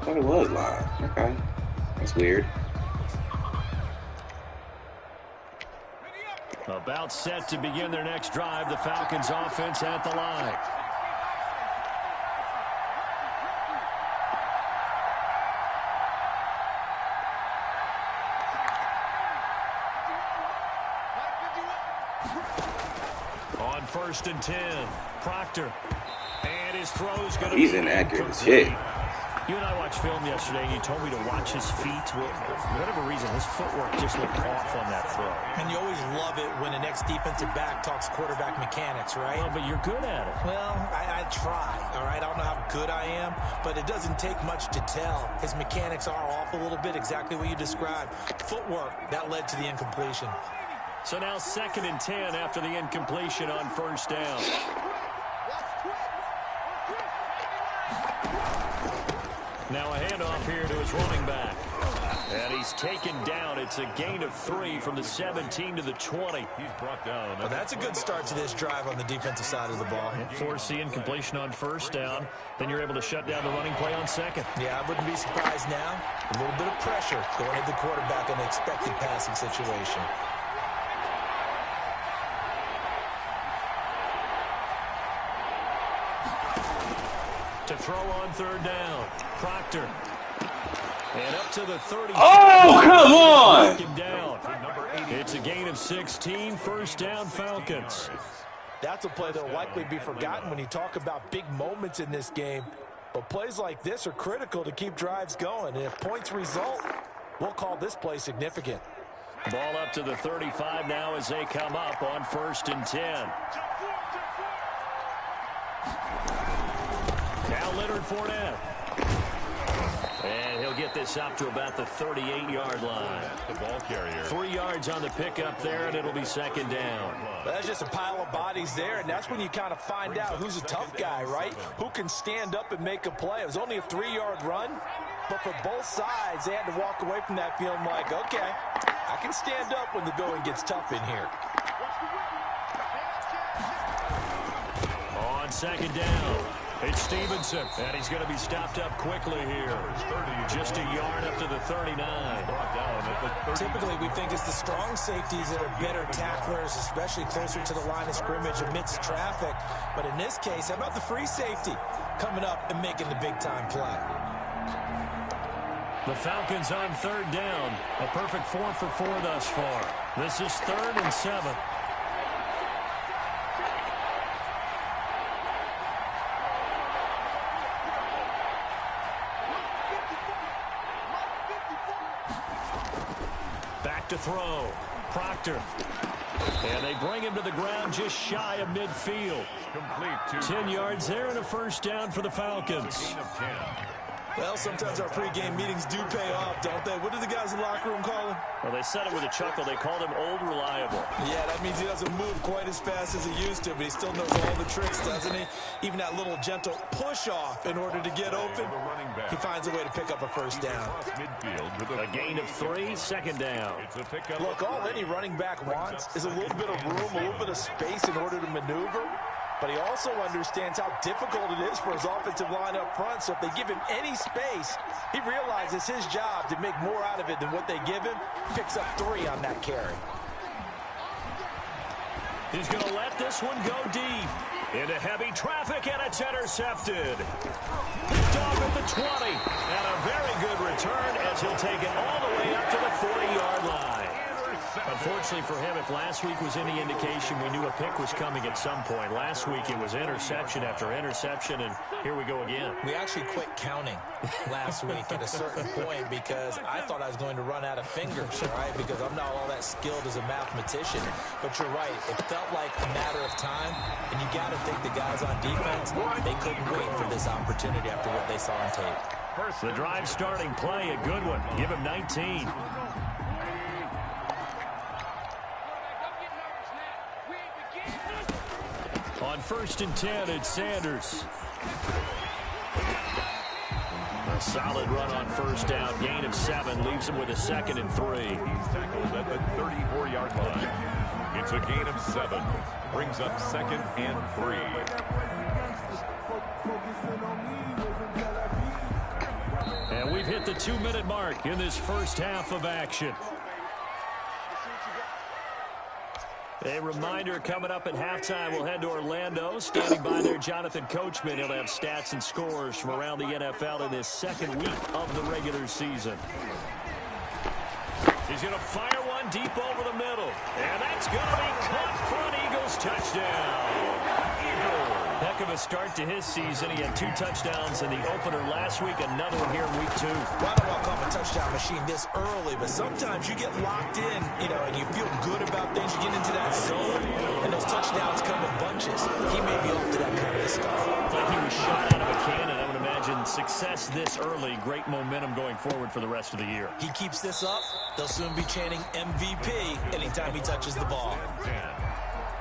thought it was live. Okay. That's weird. About set to begin their next drive. The Falcons offense at the line. On 1st and 10, Proctor. And his throw's going to be He's inaccurate as shit. You and I watched film yesterday, and you told me to watch his feet. For whatever reason, his footwork just looked off on that throw. And you always love it when the next defensive back talks quarterback mechanics, right? Well, but you're good at it. Well, I try, all right? I don't know how good I am, but it doesn't take much to tell. His mechanics are off a little bit, exactly what you described. Footwork, that led to the incompletion. So now 2nd and 10 after the incompletion on 1st down. Now a handoff here to his running back. And he's taken down. It's a gain of 3 from the 17 to the 20. He's brought down. Well, that's a good start to this drive on the defensive side of the ball. Force the incompletion on 1st down. Then you're able to shut down the running play on 2nd. Yeah, I wouldn't be surprised now. A little bit of pressure going at the quarterback in an expected passing situation. To throw on 3rd down. Proctor. And up to the 30. Oh, come on! Down. It's a gain of 16. 1st down, Falcons. That's a play that will likely be forgotten when you talk about big moments in this game. But plays like this are critical to keep drives going. And if points result, we'll call this play significant. Ball up to the 35 now as they come up on 1st and 10. Now Leonard Fournette. And he'll get this up to about the 38-yard line. The ball carrier. 3 yards on the pickup there, and it'll be 2nd down. Well, that's just a pile of bodies there, and that's when you kind of find out who's a tough guy, right? Who can stand up and make a play. It was only a 3-yard run, but for both sides, they had to walk away from that feeling like, okay, I can stand up when the going gets tough in here. On 2nd down. It's Stevenson, and he's going to be stopped up quickly here. Just a yard up to the 39. Typically, we think it's the strong safeties that are better tacklers, especially closer to the line of scrimmage amidst traffic. But in this case, how about the free safety coming up and making the big-time play? The Falcons on 3rd down. A perfect 4 for 4 thus far. This is 3rd and 7. To throw. Proctor. And they bring him to the ground just shy of midfield. 10 yards there and a 1st down for the Falcons. Well, sometimes our pregame meetings do pay off, don't they? What do the guys in the locker room call him? Well, they said it with a chuckle. They called him Old Reliable. Yeah, that means he doesn't move quite as fast as he used to, but he still knows all the tricks, doesn't he? Even that little gentle push-off in order to get open, he finds a way to pick up a 1st down. A gain of 3, 2nd down. Look, all any running back wants is a little bit of room, a little bit of space in order to maneuver. But he also understands how difficult it is for his offensive line up front. So if they give him any space, he realizes his job to make more out of it than what they give him. Picks up 3 on that carry. He's going to let this one go deep. Into heavy traffic, and it's intercepted. Picked off at the 20. And a very good return as he'll take it all the way up to the 40-yard line. Unfortunately for him, if last week was any indication, we knew a pick was coming at some point. Last week it was interception after interception, and here we go again. We actually quit counting last week at a certain point because I thought I was going to run out of fingers, right? Because I'm not all that skilled as a mathematician. But you're right. It felt like a matter of time, and you got to think the guys on defense, they couldn't wait for this opportunity after what they saw on tape. The drive starting play, a good one. Give him 19. On 1st and 10, it's Sanders. A solid run on 1st down. Gain of 7 leaves him with a 2nd and 3. He's tackled at the 34-yard line. It's a gain of 7. Brings up 2nd and 3. And we've hit the 2-minute mark in this first half of action. A reminder, coming up at halftime, we'll head to Orlando. Standing by there, Jonathan Coachman. He'll have stats and scores from around the NFL in this second week of the regular season. He's going to fire one deep over the middle. And that's going to be caught for an Eagles touchdown. Heck of a start to his season. He had 2 touchdowns in the opener last week, another one here in week 2. Well, I don't want to call him a touchdown machine this early, but sometimes you get locked in, and you feel good about things. You get into that zone, and those touchdowns come in bunches. He may be off to that kind of stuff. Like he was shot out of a cannon. I would imagine success this early, great momentum going forward for the rest of the year. He keeps this up, they'll soon be chanting MVP anytime he touches the ball.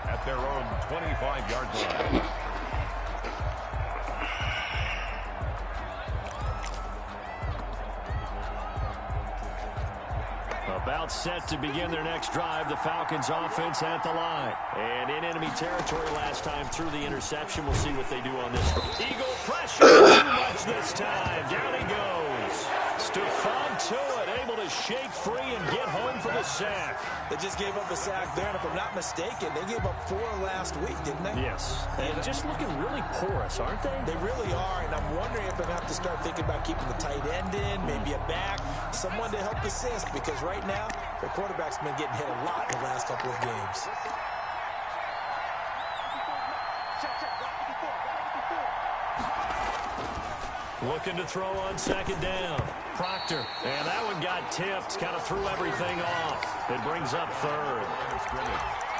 At their own 25-yard line. About set to begin their next drive, the Falcons offense at the line. And in enemy territory last time through the interception. We'll see what they do on this. Eagle pressure, too much this time. Down he goes. Stephon Tuitt able to shake free and get home for the sack. They just gave up a sack there, and if I'm not mistaken, they gave up 4 last week, didn't they? Yes. And just looking really porous, aren't they? They really are, and I'm wondering if I'm going to have to start thinking about keeping the tight end in, maybe a back, someone to help assist, because right now, their quarterback's been getting hit a lot in the last couple of games. Looking to throw on second down. Proctor. And that one got tipped. Kind of threw everything off. It brings up third.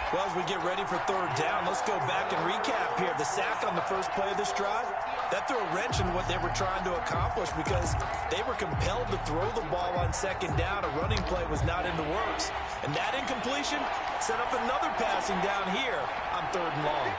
Well, as we get ready for third down, let's go back and recap here. The sack on the first play of this drive, that threw a wrench in what they were trying to accomplish because they were compelled to throw the ball on second down. A running play was not in the works. And that incompletion set up another passing down here on third and long.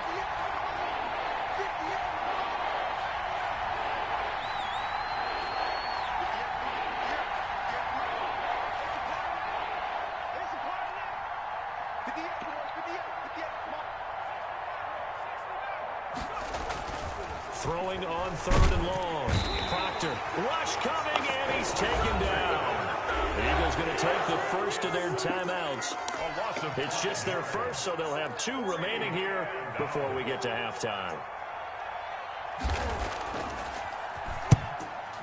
Throwing on third and long. Proctor. Rush coming, and he's taken down. The Eagles going to take the first of their timeouts. It's just their first, so they'll have 2 remaining here before we get to halftime.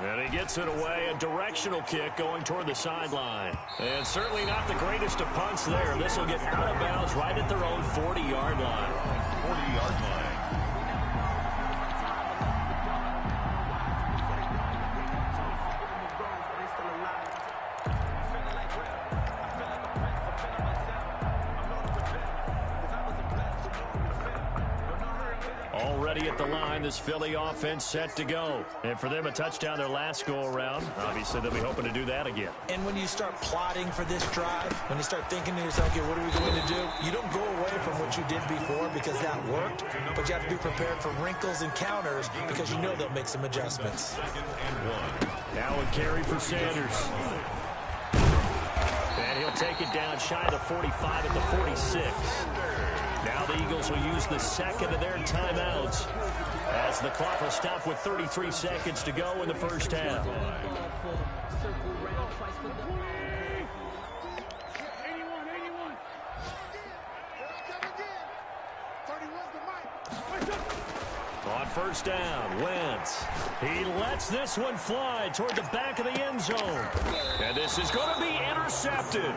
And he gets it away, a directional kick going toward the sideline. And certainly not the greatest of punts there. This will get out of bounds right at their own 40-yard line. 40-yard line. Already at the line, this Philly offense set to go. And for them, a touchdown their last go-around. Obviously, they'll be hoping to do that again. And when you start plotting for this drive, when you start thinking to yourself, okay, what are we going to do? You don't go away from what you did before because that worked, but you have to be prepared for wrinkles and counters because you know they'll make some adjustments. Now a carry for Sanders. And he'll take it down shy of the 45 at the 46. Now the Eagles will use the second of their timeouts as the clock will stop with 33 seconds to go in the first half. On first down, Wentz. He lets this one fly toward the back of the end zone. And this is going to be intercepted.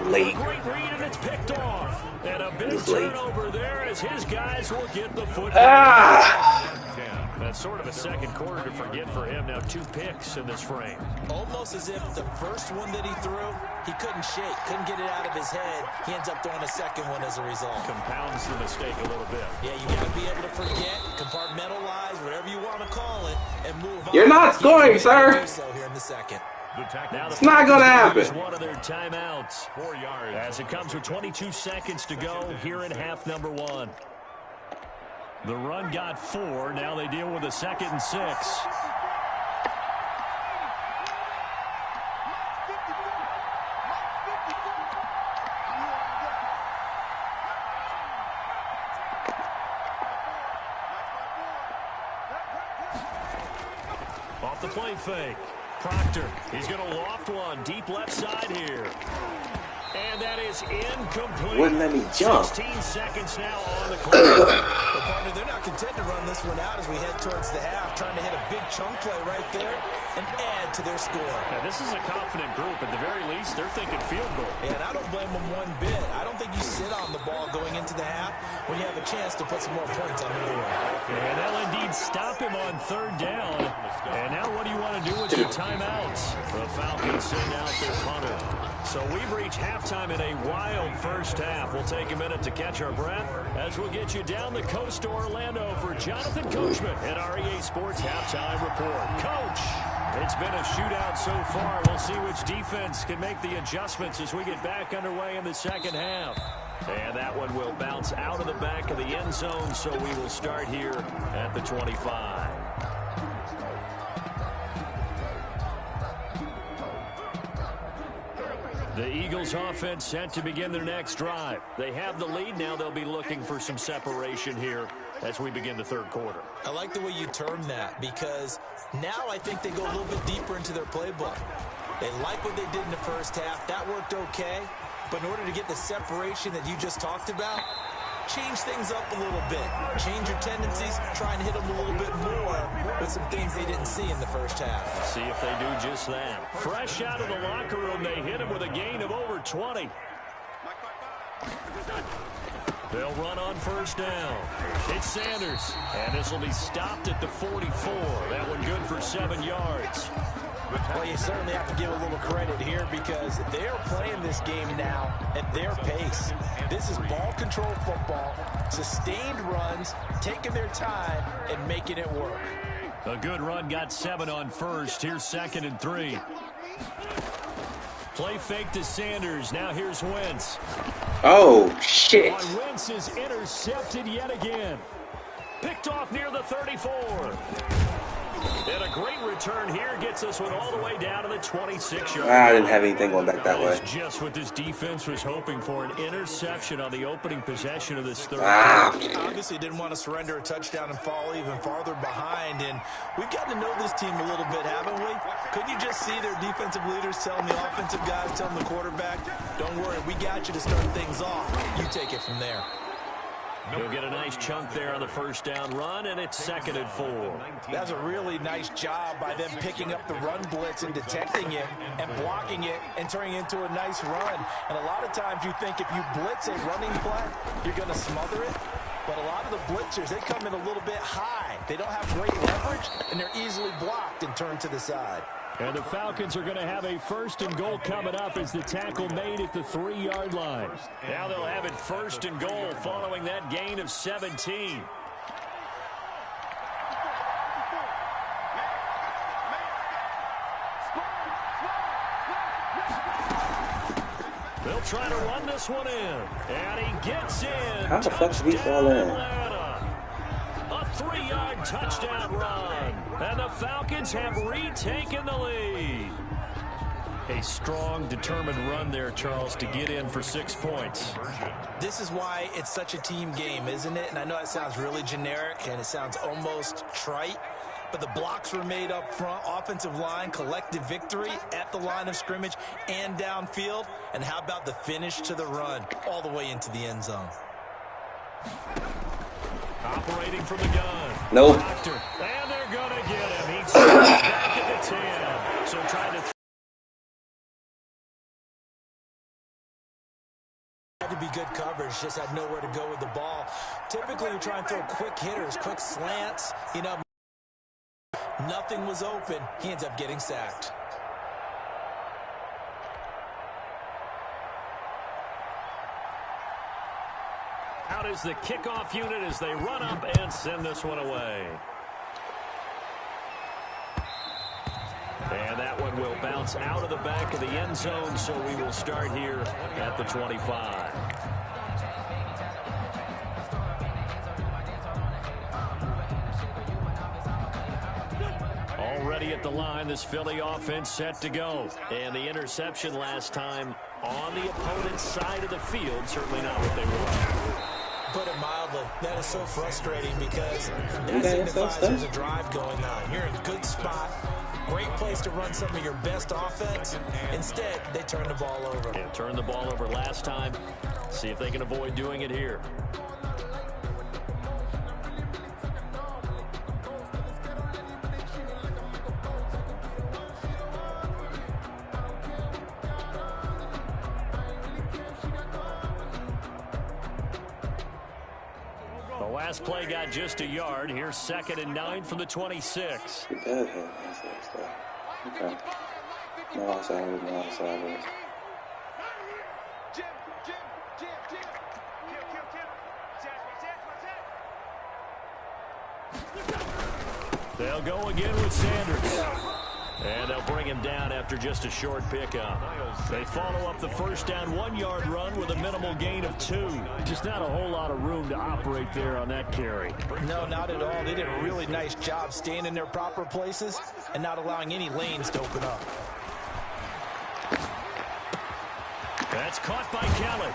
Late. A great read, and it's picked off. And a big turnover there as his guys will get the football. That's sort of a second quarter to forget for him. Now 2 picks in this frame. Almost as if the first one that he threw, he couldn't shake, couldn't get it out of his head. He ends up throwing a second one as a result. Compounds the mistake a little bit. Yeah, you got to be able to forget, compartmentalize, whatever you want to call it, and move on. You're not scoring, sir. So here in the second. Now it's not going to happen. One of their timeouts. 4 yards. As it comes with 22 seconds to go here in half number 1. The run got 4. Now they deal with a 2nd and 6. Off the play fake. Proctor, he's going to loft one deep left side here. And that is incomplete. Wouldn't let me jump. 16 seconds now on the clock. Well, partner, they're not content to run this one out as we head towards the half, trying to hit a big chunk play right there and add to their score. Now, this is a confident group. At the very least, they're thinking field goal. And I don't blame them one bit. I don't think you sit on the ball going into the half when you have a chance to put some more points on the board. And they'll indeed stop him on third down. And now what do you want to do with your timeouts? The Falcons send out their punter. So we've reached halftime in a wild first half. We'll take a minute to catch our breath as we'll get you down the coast to Orlando for Jonathan Coachman at our EA Sports Halftime Report. Coach, it's been a shootout so far. We'll see which defense can make the adjustments as we get back underway in the second half. And that one will bounce out of the back of the end zone, so we will start here at the 25. The Eagles offense set to begin their next drive. They have the lead. Now they'll be looking for some separation here as we begin the third quarter. I like the way you term that because now I think they go a little bit deeper into their playbook. They like what they did in the first half. That worked okay. But in order to get the separation that you just talked about, change things up a little bit. Change your tendencies, try and hit them a little bit more with some things they didn't see in the first half. See if they do just that. Fresh out of the locker room, they hit him with a gain of over 20. They'll run on first down. It's Sanders, and this will be stopped at the 44. That one good for 7 yards. Well, you certainly have to give a little credit here because they're playing this game now at their pace. This is ball control football, sustained runs, taking their time, and making it work. A good run, got 7 on first. Here's 2nd and 3. Play fake to Sanders. Now here's Wentz. Oh, shit. Wentz is intercepted yet again. Picked off near the 34. And a great return here gets us one all the way down to the 26-yard. I didn't have anything going back that way. That's just what this defense was hoping for, an interception on the opening possession of this third. Obviously didn't want to surrender a touchdown and fall even farther behind. And we've gotten to know this team a little bit, haven't we? Couldn't you just see their defensive leaders telling the offensive guys, telling the quarterback, don't worry, we got you to start things off. You take it from there. He'll get a nice chunk there on the first down run, and it's 2nd and 4. That's a really nice job by them picking up the run blitz and detecting it and blocking it and turning it into a nice run. And a lot of times you think if you blitz a running play, you're going to smother it. But a lot of the blitzers, they come in a little bit high. They don't have great leverage, and they're easily blocked and turned to the side. And the Falcons are going to have a 1st and goal coming up as the tackle made at the 3-yard line. Now they'll have it 1st and goal following that gain of 17. They'll try to run this one in. And he gets in. How the fuck did he fall in? A 3-yard touchdown run. And the Falcons have retaken the lead. A strong, determined run there, Charles, to get in for 6 points. This is why it's such a team game, isn't it? And I know it sounds really generic and it sounds almost trite, but the blocks were made up front, offensive line, collective victory at the line of scrimmage and downfield. And how about the finish to the run all the way into the end zone? Operating from the gun. Nope. Proctor, and they're going to get him. He's back at the 10. So trying to had to be good coverage, just had nowhere to go with the ball. Typically, you're trying to throw quick hitters, quick slants. You know, nothing was open. He ends up getting sacked. out is the kickoff unit as they run up and send this one away. And that one will bounce out of the back of the end zone, so we will start here at the 25. Already at the line, this Philly offense set to go. And the interception last time on the opponent's side of the field, certainly not what they want. Put it mildly, that is so frustrating because that signifies there's a drive going on. You're in a good spot, Great place to run some of your best offense. Instead, they turn the ball over. Yeah, turned the ball over last time. See if they can avoid doing it here. The last play got just a yard. Here's 2nd and 9 from the 26. He does have outside stuff. Okay. No outside, no outside. They'll go again with Sanders. And they'll bring him down after just a short pickup. They follow up the first down 1-yard run with a minimal gain of 2. Just not a whole lot of room to operate there on that carry. No, not at all. They did a really nice job staying in their proper places and not allowing any lanes to open up. That's caught by Kelly.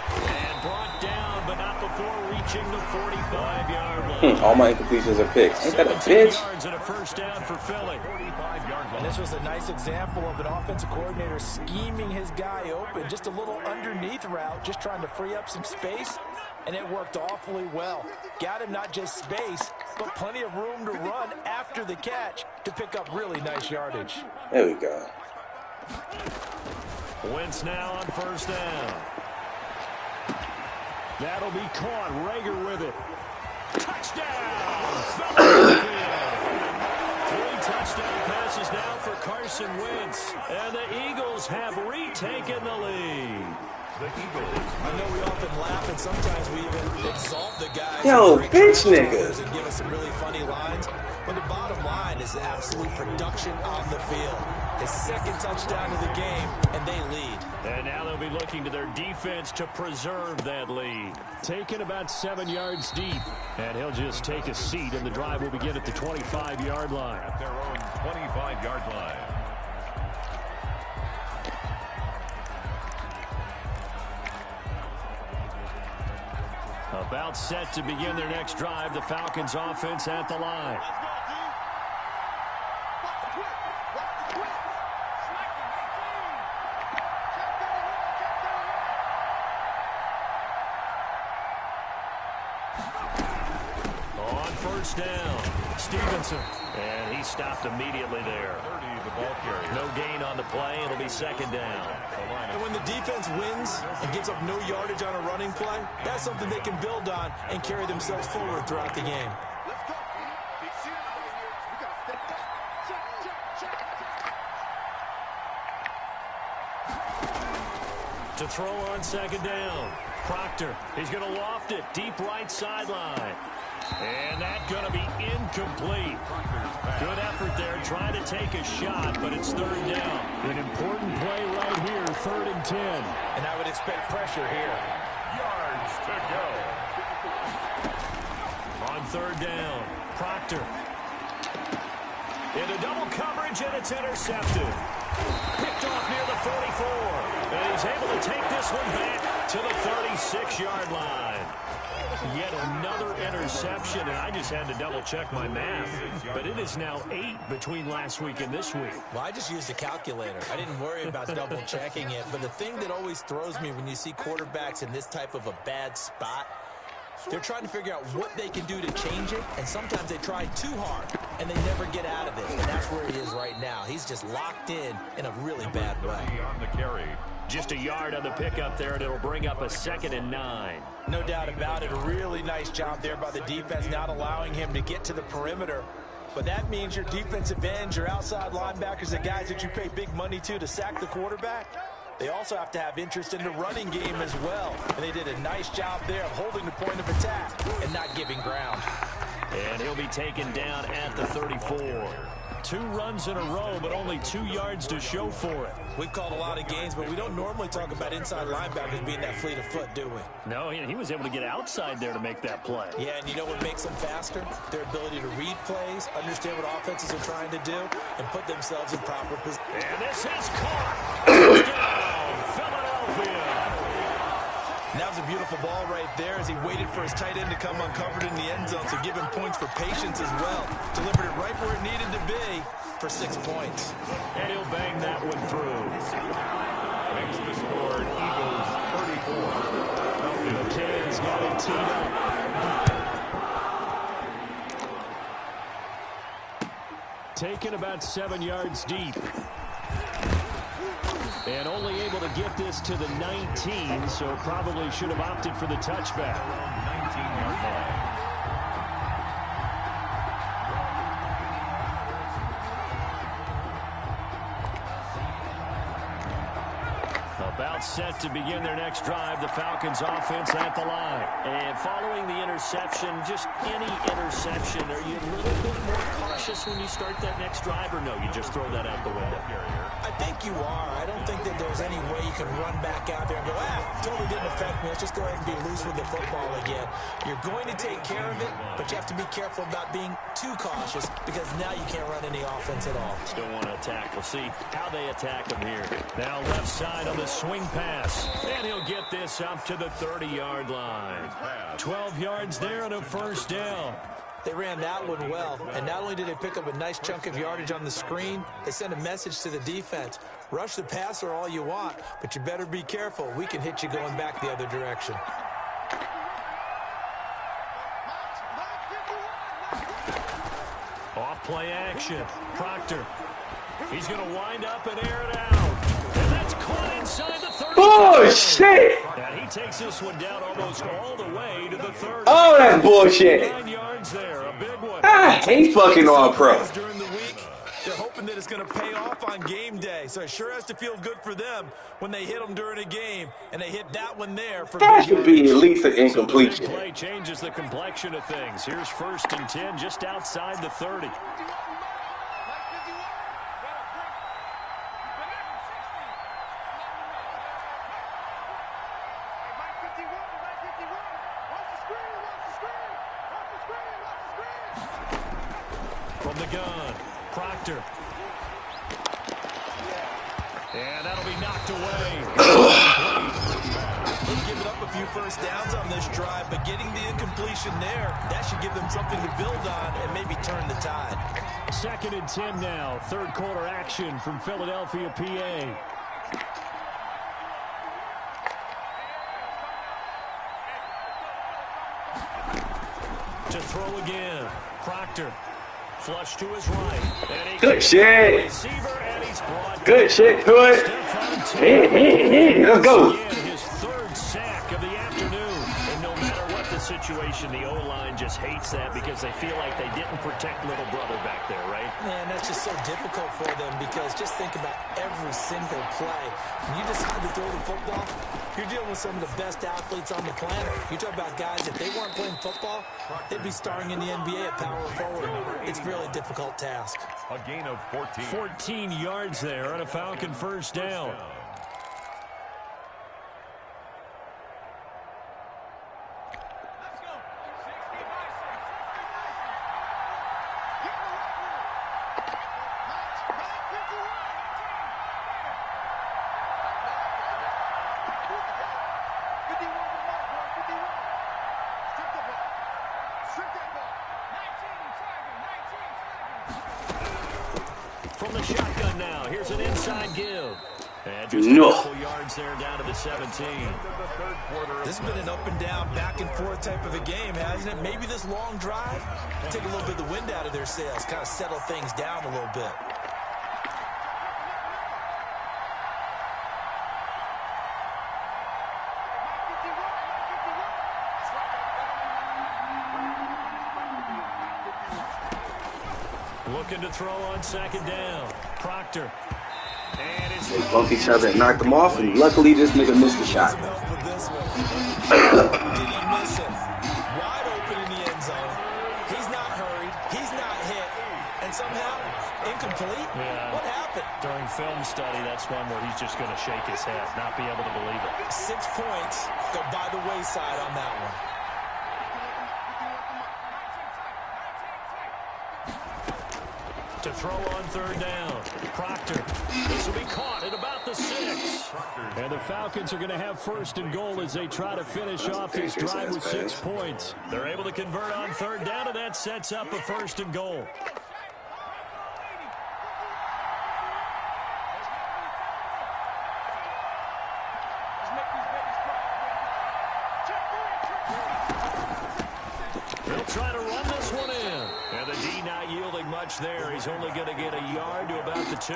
And brought down, but not before reaching the 45-yard line. All my incompletions are picks. Ain't that a 17 bitch? yards and a first down for Philly. And this was a nice example of an offensive coordinator scheming his guy open. Just a little underneath route, just trying to free up some space. And it worked awfully well. Got him not just space, but plenty of room to run after the catch to pick up really nice yardage. There we go. Wentz now on first down. That'll be caught. Rager with it. Touchdown! Philadelphia! 3 touchdown passes now for Carson Wentz. And the Eagles have retaken the lead. The Eagles. I know we often laugh and sometimes we even exalt the guys. Yo, who bitch break niggas. and give us some really funny lines. But the bottom line is absolute production on the field. His 2nd touchdown of the game, and they lead. And now they'll be looking to their defense to preserve that lead. Taken about 7 yards deep. And he'll just take a seat, and the drive will begin at the 25-yard line. At their own 25-yard line. About set to begin their next drive. The Falcons offense at the line. On first down, Stevenson. And he stopped immediately there. 30, the ball carrier. No gain on the play. It'll be 2nd down. And when the defense wins and gives up no yardage on a running play, that's something they can build on and carry themselves forward throughout the game. To throw on 2nd down. Proctor, he's going to loft it deep right sideline. And that's going to be incomplete. Good effort there, trying to take a shot, but it's 3rd down. An important play right here, 3rd and 10. And I would expect pressure here. Yards to go. On 3rd down, Proctor. Into double coverage, and it's intercepted. Picked off near the 44. And he's able to take this one back to the 36-yard line. Yet another interception, and I just had to double-check my math. But it is now 8 between last week and this week. Well, I just used a calculator. I didn't worry about double-checking it. But the thing that always throws me when you see quarterbacks in this type of a bad spot, they're trying to figure out what they can do to change it, and sometimes they try too hard, and they never get out of it. And that's where he is right now. He's just locked in a really bad way. On the carry. Just a yard on the pickup there, and it'll bring up a 2nd and 9. No doubt about it. A really nice job there by the defense, not allowing him to get to the perimeter. But that means your defensive ends, your outside linebackers, the guys that you pay big money to sack the quarterback, they also have to have interest in the running game as well. And they did a nice job there of holding the point of attack and not giving ground. And he'll be taken down at the 34. 2 runs in a row, but only 2 yards to show for it. We've called a lot of games, but we don't normally talk about inside linebackers being that fleet of foot, do we? No, he was able to get outside there to make that play. Yeah, and you know what makes them faster? Their ability to read plays, understand what offenses are trying to do, and put themselves in proper position. And this is caught. Touchdown, Philadelphia. And that was a beautiful ball right there as he waited for his tight end to come uncovered in the end zone, so give him points for patience as well. Delivered it right where it needed to be, for 6 points. And he'll bang that one through. Makes the score Eagles 34. McKay's got it teed up. Taken about 7 yards deep. And only able to get this to the 19, so probably should have opted for the touchback. 19-yard line. About set to begin their next drive, the Falcons offense at the line. And following the interception, just any interception, are you a little bit more cautious when you start that next drive, or no, you just throw that out the window? I think you are. I don't think that there's any way you can run back out there and go, totally didn't affect me. Let's just go ahead and be loose with the football again. You're going to take care of it, but you have to be careful about being too cautious because now you can't run any offense at all. Still want to attack. We'll see how they attack them here. Now left side on the swing pass, and he'll get this up to the 30-yard line. 12 yards there on a first down. They ran that one well, and not only did they pick up a nice chunk of yardage on the screen, they sent a message to the defense. Rush the passer all you want, but you better be careful. We can hit you going back the other direction. Off play action. Proctor. He's going to wind up and air it out. And that's caught inside the 30. Bullshit! And he takes this one down almost all the way to the 30. Oh, that's bullshit. 9 yards there. A big one. I hate fucking all pro. During the week, they're hoping that it's going to pay off on game day. So it sure has to feel good for them when they hit them during a game. And they hit that one there. For That should be at least an incompletion. So the big play changes the complexion of things. Here's 1st and 10 just outside the 30. From the gun, Proctor. And that'll be knocked away. They've given up a few first downs on this drive, but getting the incompletion there, that should give them something to build on and maybe turn the tide. 2nd and 10 now. 3rd quarter action from Philadelphia, PA. To throw again. Proctor. Flush to his right. Good shit. Receiver, and he's brought Good shit, Hood. Let's go. His 3rd sack of the afternoon. And no matter what the situation, the O-line just hates that because they feel like they didn't protect little brother back there, right? Man, that's just so difficult for them because just think about every single play. When you decide to throw the football, you're dealing with some of the best athletes on the planet. You talk about guys, if they weren't playing football, they'd be starring in the NBA at power forward. It's a really difficult task. A gain of 14. 14 yards there on a Falcon first down. From the shotgun now, here's an inside give. And just a couple yards there down to the 17. This has been an up and down, back and forth type of a game, hasn't it? Maybe this long drive take a little bit of the wind out of their sails, kind of settle things down a little bit. Looking to throw on 2nd down. Proctor. And it's They bumped each other and knocked them off, and luckily this nigga missed the shot. Did he miss it? Wide open in the end zone. He's not hurried. He's not hit. And somehow, incomplete? Yeah. What happened? During film study, that's one where he's just going to shake his head, not be able to believe it. 6 points go by the wayside on that one. To throw on 3rd down. Proctor. This will be caught at about the 6. And the Falcons are going to have 1st and goal as they try to finish off this drive with 6 points. They're able to convert on 3rd down, and that sets up a 1st and goal. try to run this one in. And the D not yielding much there. He's only going to get a yard to about the 2.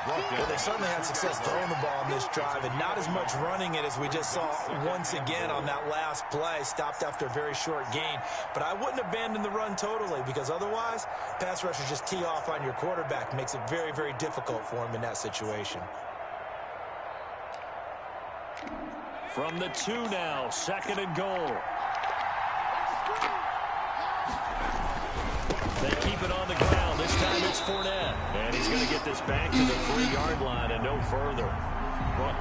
Well, they certainly had success throwing the ball on this drive, and not as much running it as we just saw once again on that last play. Stopped after a very short gain. But I wouldn't abandon the run totally, because otherwise, pass rushers just tee off on your quarterback. Makes it very, very difficult for him in that situation. From the 2 now, 2nd and goal. They keep it on the ground. This time it's Fournette. And he's going to get this back to the 3-yard line and no further.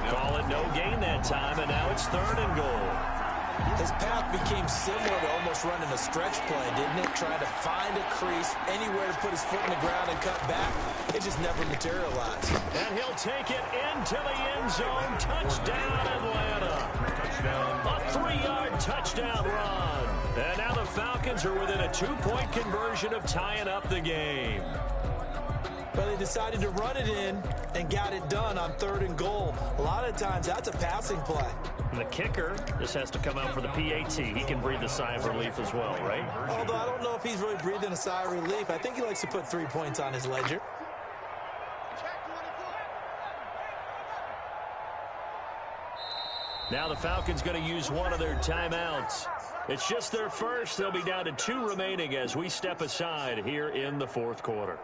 Call it no gain that time, and now it's 3rd and goal. His path became similar to almost running a stretch play, didn't it? Trying to find a crease, anywhere to put his foot in the ground and cut back. It just never materialized. And he'll take it into the end zone. Touchdown, Atlanta. A 3-yard touchdown run. And now the Falcons are within a 2-point conversion of tying up the game. But they decided to run it in and got it done on 3rd and goal. A lot of times that's a passing play. And the kicker just has to come out for the PAT. He can breathe a sigh of relief as well, right? Although I don't know if he's really breathing a sigh of relief. I think he likes to put 3 points on his ledger. Now the Falcons going to use one of their timeouts. It's just their first. They'll be down to 2 remaining as we step aside here in the 4th quarter.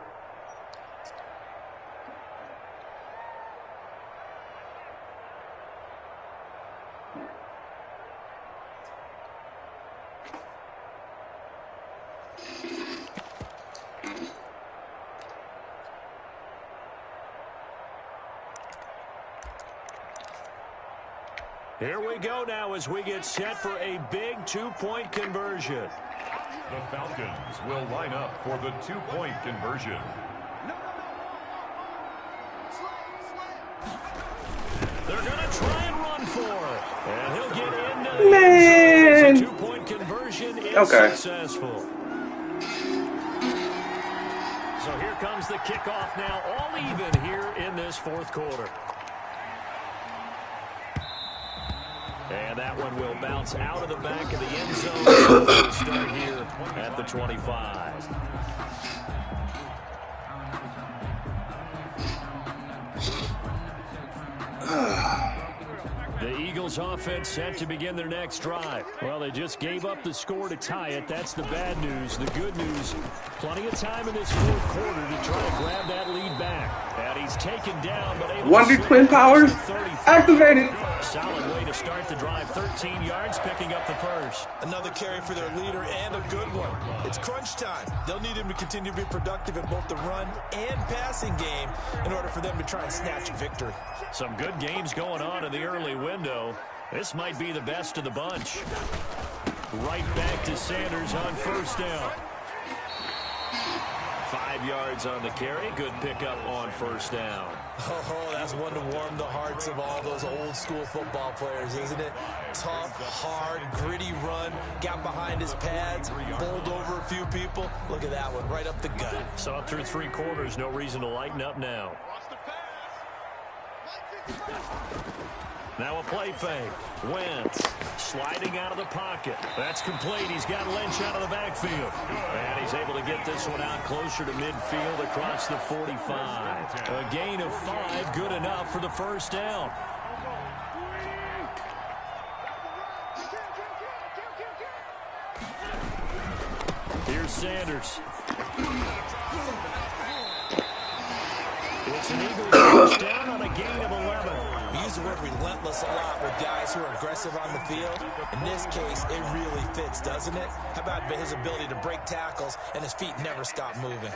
Here we go now as we get set for a big 2-point conversion. The Falcons will line up for the 2-point conversion. They're going to try and run for it. And he'll get into the end zone. 2-point conversion is successful. So here comes the kickoff now, all even here in this 4th quarter. And that one will bounce out of the back of the end zone. We'll start here at the 25. The Eagles offense set to begin their next drive. Well, they just gave up the score to tie it. That's the bad news. The good news, plenty of time in this 4th quarter to try to grab that lead back. And he's taken down, but able Wonder to Twin Powers activated. Solid way to start the drive. 13 yards, picking up the first. Another carry for their leader and a good one. It's crunch time. They'll need him to continue to be productive in both the run and passing game in order for them to try and snatch a victory. Some good games going on in the early window. This might be the best of the bunch. Right back to Sanders on 1st down. 5 yards on the carry. Good pickup on 1st down. Oh, that's one to warm the hearts of all those old school football players, isn't it? Tough, hard, gritty run. Got behind his pads, bowled over a few people. Look at that one, right up the gut. Saw through 3 quarters. No reason to lighten up now. Now a play fake. Wentz sliding out of the pocket. That's complete. He's got Lynch out of the backfield. And he's able to get this one out closer to midfield across the 45. A gain of 5, good enough for the 1st down. Here's Sanders. It's an Eagles touchdown on a gain of 11. We use the word relentless a lot with guys who are aggressive on the field. In this case, it really fits, doesn't it? How about his ability to break tackles and his feet never stop moving?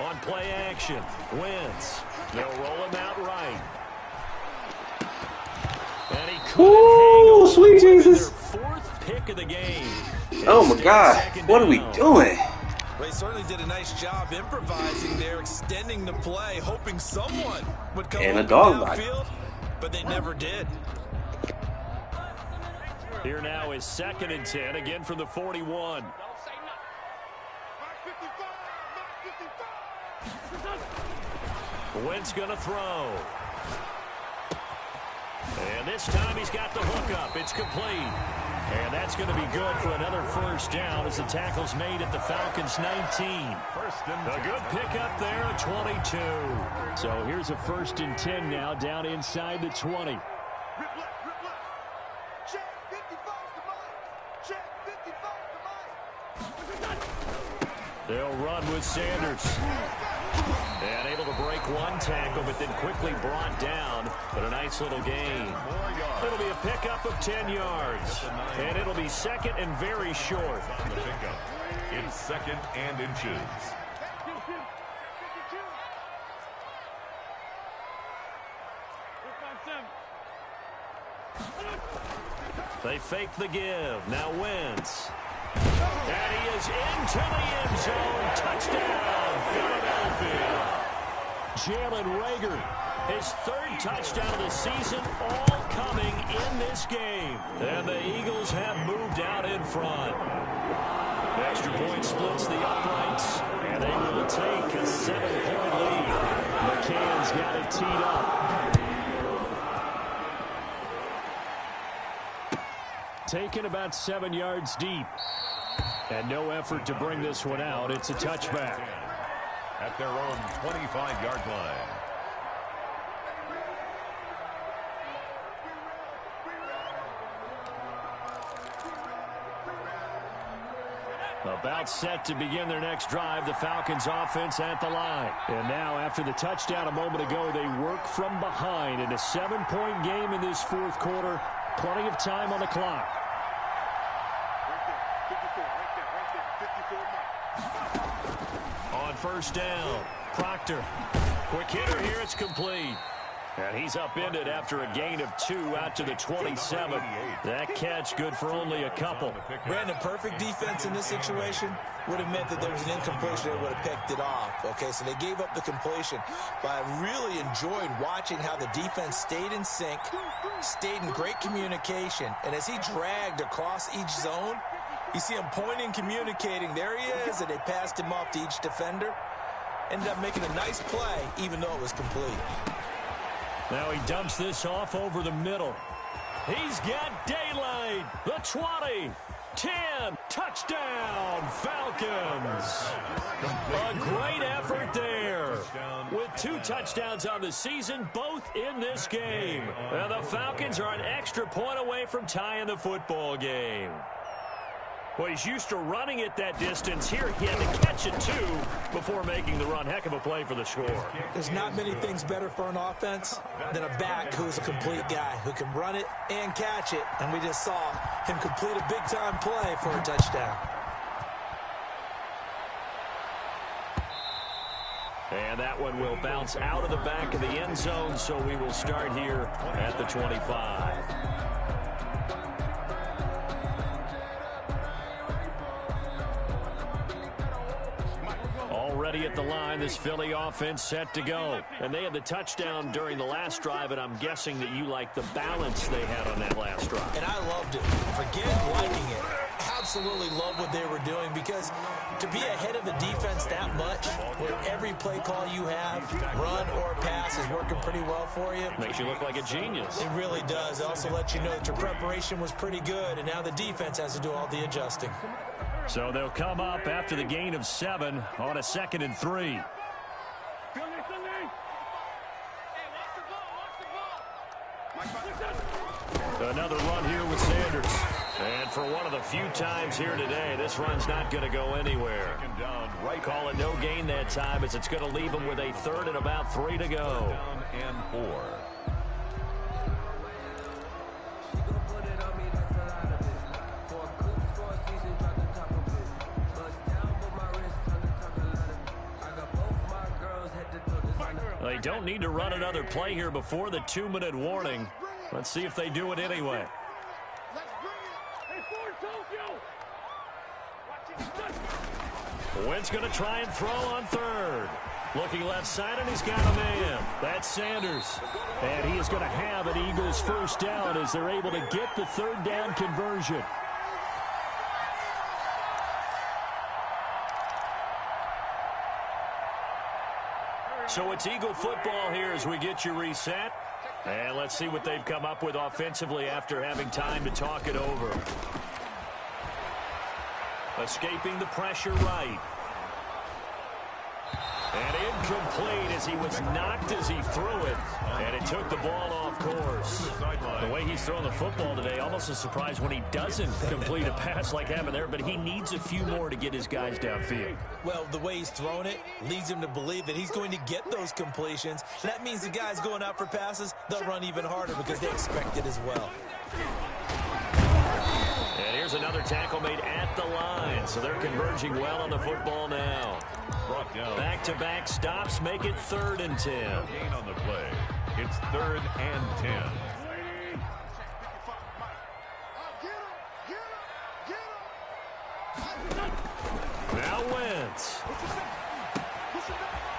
On play action, Wentz. They'll roll him out right. And he Ooh, sweet Jesus. Their 4th pick of the game. Oh my God, what are we doing? Well, they certainly did a nice job improvising there, extending the play, hoping someone would come And a dog downfield, but they never did. Here now is 2nd and 10, again from the 41. Wentz going to throw. And this time he's got the hook up. It's complete. And that's going to be good for another first down as the tackle's made at the Falcons' 19. A good pickup there at 22. So here's a 1st and 10 now down inside the 20. They'll run with Sanders. And able to break one tackle, but then quickly brought down. But a nice little gain. It'll be a pickup of 10 yards. And it'll be second and very short. It's 2nd and inches. They fake the give. Now Wentz. And he is into the end zone. Touchdown, Philadelphia. Jalen Reagor, his 3rd touchdown of the season, all coming in this game. And the Eagles have moved out in front. Extra point splits the uprights, and they will take a 7-point lead. McCann's got it teed up. Taken about 7 yards deep. And no effort to bring this one out. It's a touchback. At their own 25-yard line. About set to begin their next drive, the Falcons offense at the line. And now after the touchdown a moment ago, they work from behind in a 7-point game in this 4th quarter. Plenty of time on the clock. On 1st down, Proctor. Quick hitter here, it's complete. And he's upended after a gain of 2 out to the 27. That catch good for only a couple. Brandon, perfect defense in this situation would have meant that there was an incompletion that would have picked it off. Okay, so they gave up the completion. But I really enjoyed watching how the defense stayed in sync, stayed in great communication. And as he dragged across each zone, you see him pointing, communicating. There he is, and they passed him off to each defender. Ended up making a nice play, even though it was complete. Now he dumps this off over the middle. He's got daylight. The 20, 10, touchdown, Falcons. A great effort there. With 2 touchdowns on the season, both in this game. And the Falcons are an extra point away from tying the football game. Well, he's used to running it that distance. Here he had to catch it, too, before making the run. Heck of a play for the score. There's not many things better for an offense than a back who's a complete guy who can run it and catch it. And we just saw him complete a big-time play for a touchdown. And that one will bounce out of the back of the end zone, so we will start here at the 25. Already at the line, this Philly offense set to go. And they had the touchdown during the last drive, and I'm guessing that you like the balance they had on that last drive. And I loved it. Forget liking it. Absolutely love what they were doing, because to be ahead of the defense that much, where every play call you have, run or pass, is working pretty well for you. Makes you look like a genius. It really does. It also lets you know that your preparation was pretty good, and now the defense has to do all the adjusting. So they'll come up after the gain of 7 on a 2nd and 3. Another run here with Sanders. And for one of the few times here today, this run's not going to go anywhere. Call it no gain that time, as it's going to leave them with a 3rd and about 3 to go. And 4. They don't need to run another play here before the 2-minute warning. Let's see if they do it anyway. Wentz going to try and throw on 3rd. Looking left side, and he's got a man. That's Sanders. And he is going to have an Eagles first down as they're able to get the 3rd down conversion. So it's Eagle football here as we get you reset. And let's see what they've come up with offensively after having time to talk it over. Escaping the pressure right. And incomplete as he was knocked as he threw it. And it took the ball off course. The way he's throwing the football today, almost a surprise when he doesn't complete a pass like happened there, but he needs a few more to get his guys downfield. Well, the way he's thrown it leads him to believe that he's going to get those completions. That means the guys going out for passes, they'll run even harder because they expect it as well. And here's another tackle made at the line, so they're converging well on the football now. Back-to-back stops make it 3rd and 10. Gain on the play. It's 3rd and 10. Now Wentz.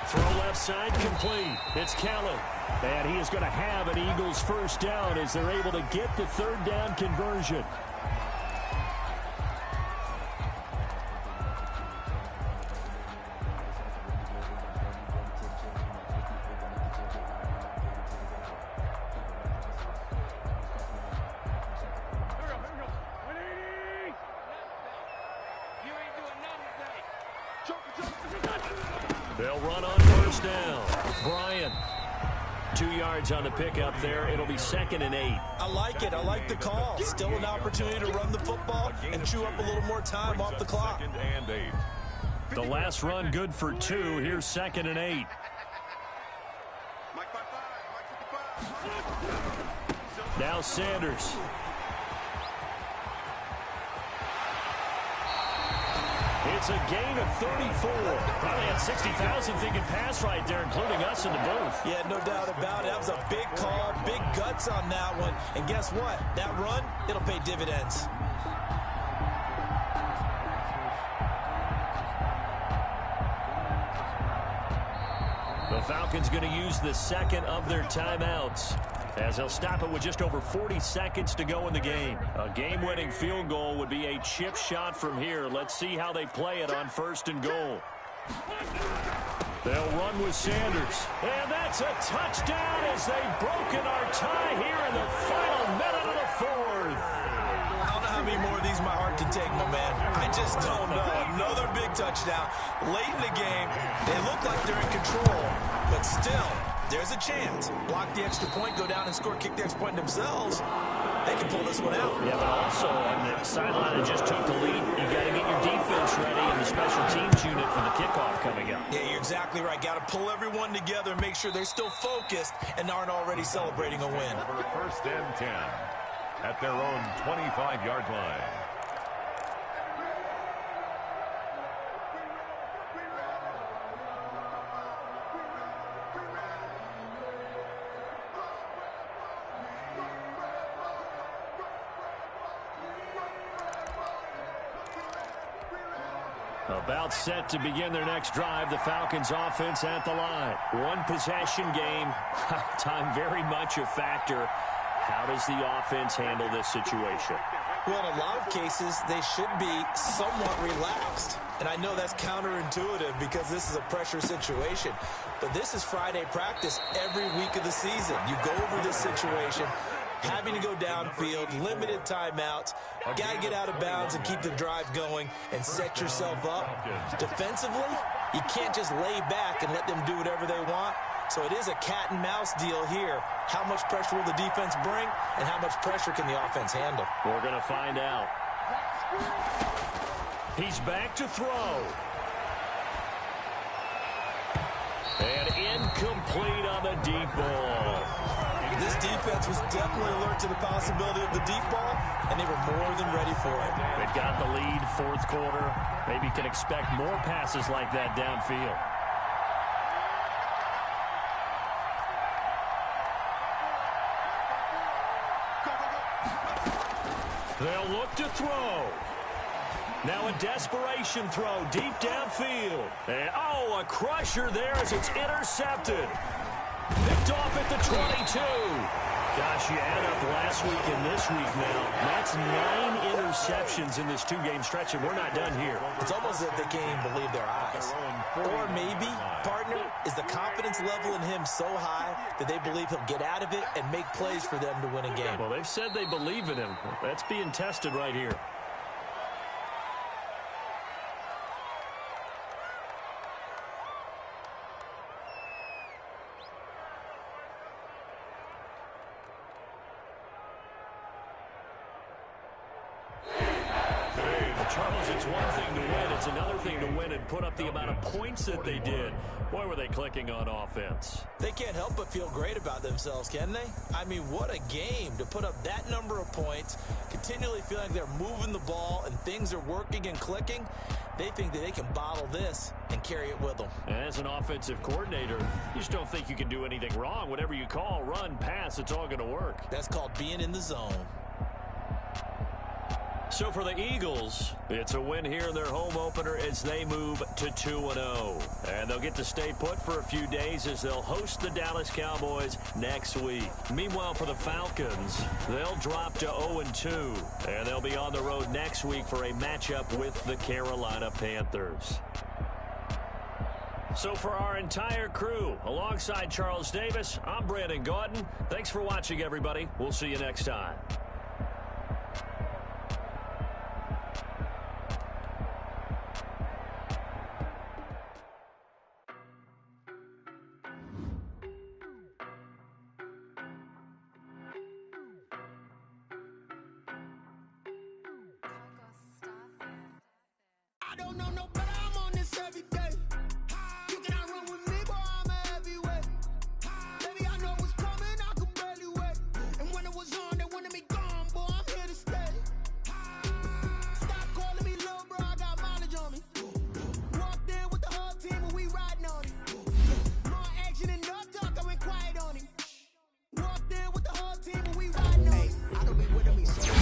Throw left side complete. It's Kelly. And he is going to have an Eagles first down as they're able to get the 3rd down conversion. They'll run on first down. Bryant, 2 yards on the pickup there. It'll be 2nd and 8. I like it. I like the call. Still an opportunity to run the football and chew up a little more time off the clock. 2nd and 8. The last run good for 2. Here's 2nd and 8. Now Sanders. It's a gain of 34. Probably had 60,000 thinking pass right there, including us in the booth. Yeah, no doubt about it. That was a big call, big guts on that one. And guess what? That run, it'll pay dividends. The Falcons going to use the 2nd of their timeouts, as they'll stop it with just over 40 seconds to go in the game. A game-winning field goal would be a chip shot from here. Let's see how they play it on 1st and goal. They'll run with Sanders. And that's a touchdown as they've broken our tie here in the final minute of the 4th. I don't know how many more of these my heart can take, my man. I just don't know. Another big touchdown. Late in the game, they look like they're in control, but still, there's a chance. Block the extra point, go down and score, kick the extra point themselves. They can pull this one out. Yeah, but also on the sideline that just took the lead, you got to get your defense ready and the special teams unit for the kickoff coming up. Yeah, you're exactly right. Got to pull everyone together and make sure they're still focused and aren't already celebrating a win. For 1st and 10 at their own 25-yard line. About set to begin their next drive, the Falcons offense at the line. One possession game. Time very much a factor. How does the offense handle this situation? Well, in a lot of cases, they should be somewhat relaxed. And I know that's counterintuitive because this is a pressure situation. But this is Friday practice every week of the season. You go over this situation, having to go downfield, limited timeouts, got to get out of bounds and keep the drive going and set yourself up. Defensively, you can't just lay back and let them do whatever they want. So it is a cat and mouse deal here. How much pressure will the defense bring and how much pressure can the offense handle? We're going to find out. He's back to throw. And incomplete on the deep ball. This defense was definitely alert to the possibility of the deep ball, and they were more than ready for it. They've got the lead, 4th quarter. Maybe can expect more passes like that downfield. They'll look to throw. Now a desperation throw deep downfield. And, a crusher there as it's intercepted. Picked off at the 22. Gosh, you add up last week and this week now. That's 9 interceptions in this 2-game stretch, and we're not done here. It's almost as if they can't even believe their eyes. Or maybe, partner, is the confidence level in him so high that they believe he'll get out of it and make plays for them to win a game. Well, they've said they believe in him. That's being tested right here. Charles, it's one thing to win. It's another thing to win and put up the amount of points that they did. Boy, were they clicking on offense. They can't help but feel great about themselves, can they? I mean, what a game to put up that number of points, continually feeling like they're moving the ball and things are working and clicking. They think that they can bottle this and carry it with them. As an offensive coordinator, you just don't think you can do anything wrong. Whatever you call, run, pass, it's all going to work. That's called being in the zone. So for the Eagles, it's a win here in their home opener as they move to 2-0. And they'll get to stay put for a few days as they'll host the Dallas Cowboys next week. Meanwhile, for the Falcons, they'll drop to 0-2. And they'll be on the road next week for a matchup with the Carolina Panthers. So for our entire crew, alongside Charles Davis, I'm Brandon Gaudin. Thanks for watching, everybody. We'll see you next time. I don't know no better, I'm on this every day. You cannot run with me, boy, I'm a heavyweight. Baby, I know what's coming, I could barely wait. And when it was on, they wanted me gone, boy, I'm here to stay. Stop calling me little bro, I got mileage on me. Walked in with the whole team and we riding on it. More action and no talk, I went quiet on him. Walked in with the whole team and we riding on it. I don't be with them, so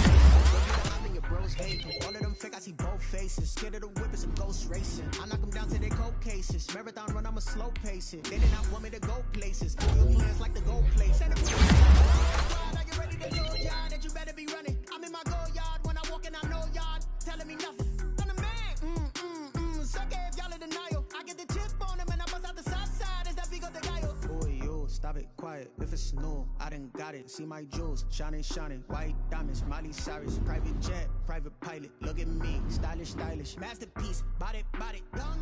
I'm in your bros hate. All of them fake, I see both faces. Scared of the whip, it's a ghost racing. I knock them down to their cold cases. Marathon run, I'ma slow pace it. They did not want me to go places. All your plans like the gold place. And I get ready to go, yard, that you better be running. I'm in my go yard, when I walk in, I know yard. Telling me nothing. I'm the man, suck it if y'all in denial. I get the chip on him and I bust out the south side. Is that Vigo de Gallo? boy, yo, stop it, quiet. If it's new, I done got it. See my jewels, shining, shining. White diamonds, Miley Cyrus. Private jet, private pilot. Look at me, stylish, stylish. Masterpiece, body, done.